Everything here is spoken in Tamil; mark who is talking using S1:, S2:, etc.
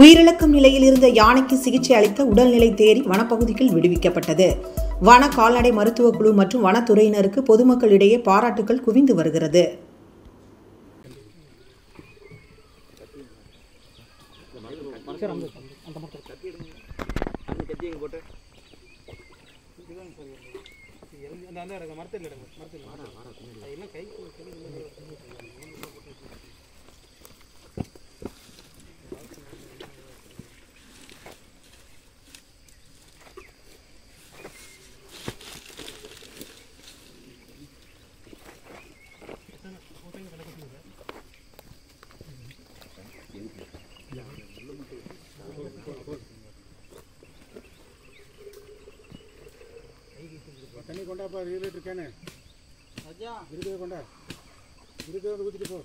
S1: உயிரிழக்கும் நிலையில் இருந்த யானைக்கு சிகிச்சை அளிக்க உடல்நிலை தேறி வனப்பகுதியில் விடுவிக்கப்பட்டது. வன கால்நடை மருத்துவ குழு மற்றும் வனத்துறையினருக்கு பொதுமக்களிடையே பாராட்டுகள் குவிந்து வருகிறது.
S2: தண்ணி கொண்டாப்பா, 2 லிட்டர் கேனு. ஐயா, 20 கொண்டா. 20 ஊற்றிட்டு போ.